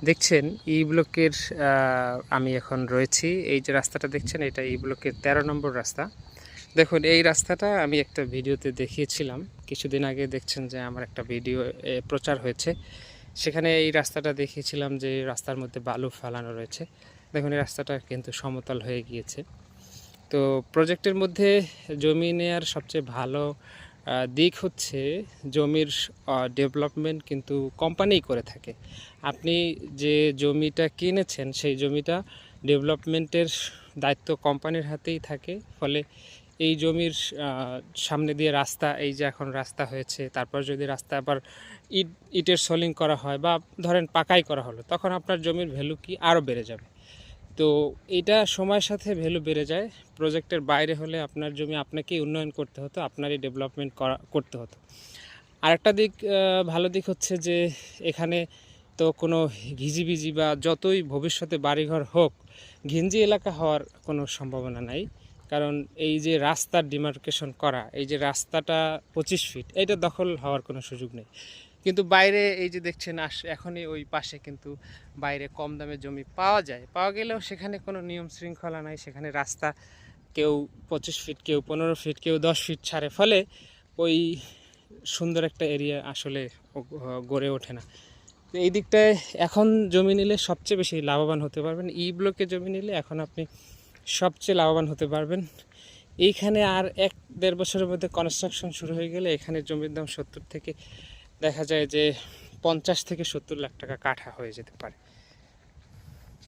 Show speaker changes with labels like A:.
A: দেখছেন ই ব্লকের আমি এখন রয়েছি। এই যে রাস্তাটা দেখছেন এটা ই ব্লকের 13 নম্বর রাস্তা। দেখুন এই রাস্তাটা আমি একটা ভিডিওতে দেখিয়েছিলাম কিছুদিন আগে। দেখছেন যে আমার একটা ভিডিও প্রচার হয়েছে, সেখানে এই রাস্তাটা দেখিয়েছিলাম যে রাস্তার মধ্যে বালু ফেলানো রয়েছে। দেখুন এই রাস্তাটা কিন্তু সমতল হয়ে গিয়েছে। তো প্রজেক্টের মধ্যে জমি নেয়ার সবচেয়ে ভালো দিক হচ্ছে জমির ডেভেলপমেন্ট কিন্তু কোম্পানিই করে থাকে। আপনি যে জমিটা কিনেছেন সেই জমিটা ডেভেলপমেন্টের দায়িত্ব কোম্পানির হাতেই থাকে। ফলে এই জমির সামনে দিয়ে রাস্তা, এই যে এখন রাস্তা হয়েছে, তারপর যদি রাস্তা আবার ইটের সোলিং করা হয় বা ধরেন পাকাই করা হলো, তখন আপনার জমির ভ্যালু কি আরও বেড়ে যাবে। তো এটা সময়ের সাথে ভ্যালু বেড়ে যায়। প্রজেক্টের বাইরে হলে আপনার জমি আপনাকেই উন্নয়ন করতে হতো, আপনারই ডেভেলপমেন্ট করতে হতো। আরেকটা দিক, ভালো দিক হচ্ছে যে এখানে তো কোনো ঘিজিবিজি বা যতই ভবিষ্যতে বাড়িঘর হোক, ঘিঞ্জি এলাকা হওয়ার কোনো সম্ভাবনা নাই। কারণ এই যে রাস্তার ডিমার্কেশন করা, এই যে রাস্তাটা 25 ফিট, এটা দখল হওয়ার কোনো সুযোগ নেই। কিন্তু বাইরে এই যে দেখছেন এখনই ওই পাশে কিন্তু বাইরে কম দামে জমি পাওয়া যায়, পাওয়া গেলেও সেখানে কোনো নিয়ম শৃঙ্খলা নাই। সেখানে রাস্তা কেউ 25 ফিট, কেউ 15 ফিট, কেউ 10 ফিট ছাড়ে। ফলে ওই সুন্দর একটা এরিয়া আসলে গড়ে ওঠে না। তো এই দিকটায় এখন জমি নিলে সবচেয়ে বেশি লাভবান হতে পারবেন। ই ব্লকে জমি নিলে এখন আপনি সবচেয়ে লাভবান হতে পারবেন। এইখানে আর 1-1.5 বছরের মধ্যে কনস্ট্রাকশন শুরু হয়ে গেলে এখানে জমির দাম 70 থেকে দেখা যায় যে 50 থেকে 70 লাখ টাকা কাঠা হয়ে যেতে পারে।